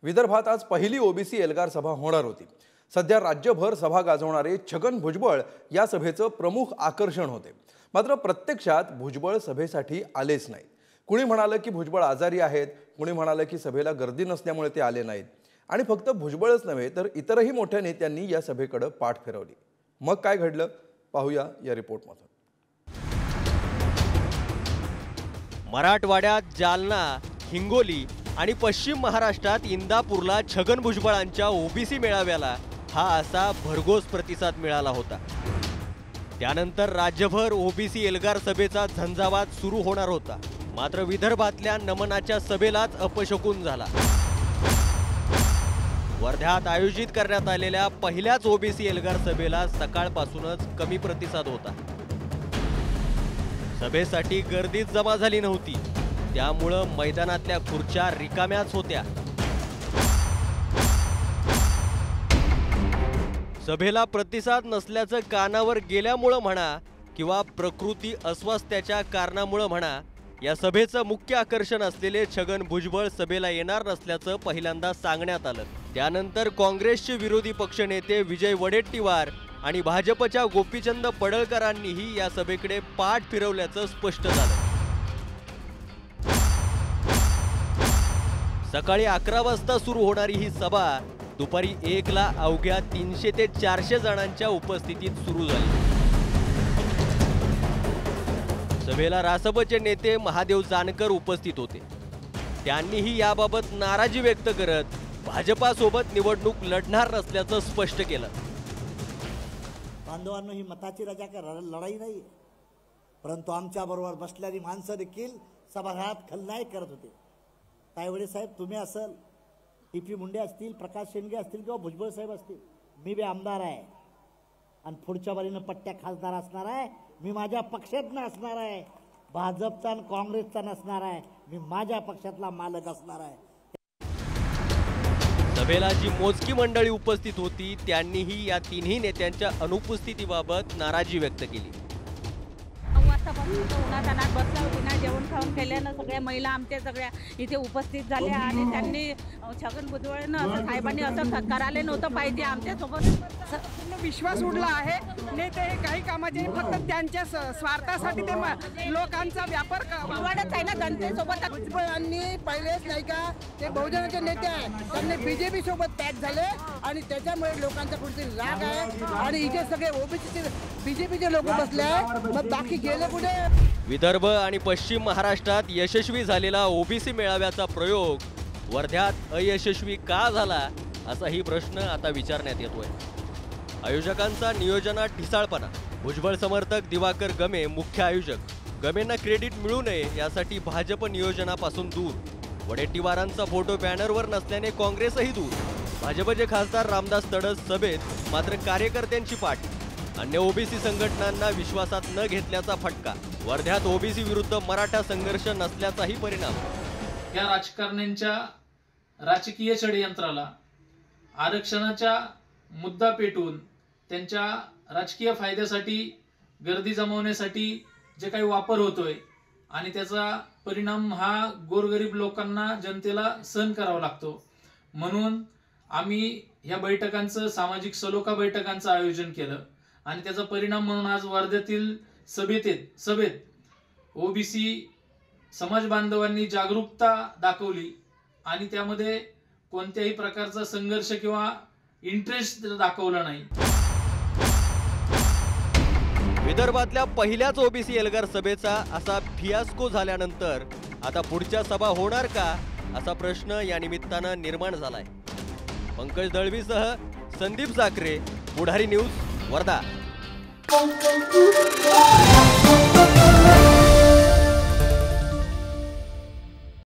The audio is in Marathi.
विदर्भात आज पहिली ओबीसी एल्गार सभा होणार होती। सध्या राज्यभर सभा गाजवणारे छगन भुजबळ या सभेचं प्रमुख आकर्षण होते। मात्र प्रत्यक्षात भुजबळ सभेसाठी आलेच नाहीत। कुणी म्हणालं की भुजबळ आजारी आहेत, कुणी म्हणालं की सभेला गर्दी नसल्यामुळे ते आले नाहीत। आणि फक्त भुजबळच नव्हे तर इतरही मोठ्या नेत्यांनी या सभेकडे पाठ फिरवली। मग काय घडलं पाहूया या रिपोर्टमध्ये। मराठवाड्यात जालना, हिंगोली आणि पश्चिम महाराष्ट्रात इंदापूरला छगन भुजबळांच्या ओबीसी मेळाव्याला हा असा भरघोस प्रतिसाद मिळाला होता। त्यानंतर राज्यभर ओबीसी एल्गार सभेचा झंझावात सुरू होणार होता। मात्र विदर्भातल्या नमनाच्या सभेलाच अपशकुन झाला। वर्ध्यात आयोजित करण्यात आलेल्या पहिल्याच ओबीसी एल्गार सभेला सकाळपासूनच कमी प्रतिसाद होता। सभेसाठी गर्दीच जमा झाली नव्हती, त्यामुळे मैदानातल्या खुर्च्या रिकाम्याच होत्या। सभेला प्रतिसाद नसल्याचं कानावर गेल्यामुळे म्हणा किंवा प्रकृती अस्वास्थ्याच्या कारणामुळे म्हणा, या सभेचं मुख्य आकर्षण असलेले छगन भुजबळ सभेला येणार नसल्याचं पहिल्यांदा सांगण्यात आलं। त्यानंतर काँग्रेसचे विरोधी पक्षनेते विजय वडेट्टीवार आणि भाजपच्या गोपीचंद पडळकरांनीही या सभेकडे पाठ फिरवल्याचं स्पष्ट झालं। सकाळी 11 वाजता सुरू होणारी ही सभा दुपारी 1 ला अवघ्या 300 ते 400 जणांच्या उपस्थितीत सुरू झाली। सभेला रासपचे नेते महादेव जानकर उपस्थित होते। त्यांनीही याबाबत नाराजी व्यक्त करत भाजपासोबत निवडणूक लढणार नसल्याचं स्पष्ट केलं। बांधवांनो, ही मताची लढाई नाही, परंतु आमच्या बरोबर बसलेली माणसं देखील सभागृहात खलनायक करत होते। तायवडे साहेब तुम्ही असेल, टीपी मुंडे असतील, प्रकाश शेंडगे असतील किंवा भुजबळ साहेब असतील, मी बी आमदार आहे आणि पुढच्या बारीनं पट्ट्या खासदार असणार आहे। मी माझ्या पक्षातनं असणार आहे, भाजपचा आणि काँग्रेसचा नसणार आहे। मी माझ्या पक्षातला मालक असणार आहे। सभेला जी मोजकी मंडळी उपस्थित होती त्यांनीही या तिन्ही नेत्यांच्या अनुपस्थितीबाबत नाराजी व्यक्त केली। उन्हातानात बसला होती ना, जेवण खाऊन केल्यानं सगळ्या महिला आमच्या सगळ्या इथे उपस्थित झाल्या आणि त्यांनी छगन भुजबळांना असं साहेबांनी असं करायला नव्हतं पाहिजे। आमच्यासोबत विश्वास उडला आहे। नेते हे काही कामाचे फक्त त्यांच्या स्वार्थासाठी ते लोकांचा व्यापार वाढत आहे ना जनतेसोबत। भुजबळांनी पहिलेच नाही का ते बहुजनाचे नेते आहे, त्यांनी बीजेपी सोबत पॅक झाले आणि त्याच्यामुळे लोकांचा कुठेतरी राग आहे आणि इथे सगळे ओबीसीचे बीजेपीचे लोक बसले आहे, मग बाकी गेले कुठे। विदर्भ आणि पश्चिम महाराष्ट्रात यशस्वी झालेला ओबीसी मेळाव्याचा प्रयोग वर्ध्यात अयशस्वी का झाला असाही प्रश्न आता विचारण्यात येतोय। आयोजकांचा नियोजनात ढिसाळपणा, भुजबळ समर्थक दिवाकर गमे मुख्य आयोजक, गमेंना क्रेडिट मिळू नये यासाठी भाजप नियोजनापासून दूर, वडेट्टीवारांचा फोटो बॅनरवर नसल्याने काँग्रेसही दूर, भाजपचे खासदार रामदास तडस सभेत मात्र कार्यकर्त्यांची पाठ, अन्य ओबीसी संघटनांना विश्वासात न घेतल्याचा फटका, वर्ध्यात ओबीसी विरुद्ध मराठा संघर्ष नसल्याचाही परिणाम। या राजकारण्यांच्या राजकीय षडयंत्राला आरक्षणाचा मुद्दा पेटून त्यांच्या राजकीय फायद्यासाठी गर्दी जमवण्यासाठी जे काही वापर होतोय आणि त्याचा परिणाम हा गोरगरीब लोकांना जनतेला सहन करावा लागतो। म्हणून आम्ही या बैठकांचं सामाजिक सलोखा बैठकांचं आयोजन केलं आणि त्याचा परिणाम म्हणून आज वर्ध्यातील सभेत ओबीसी समाज बांधवांनी जागरूकता दाखवली आणि त्यामध्ये कोणत्याही प्रकारचा संघर्ष किंवा इंटरेस्ट दाखवला नाही। विदर्भातल्या पहिल्याच ओबीसी एल्गार सभेचा असा फियास्को झाल्यानंतर आता पुढच्या सभा होणार का असा प्रश्न या निमित्तानं निर्माण झालाय। पंकज दळवीसह संदीप जाकरे, पुढारी न्यूज, वर्धा।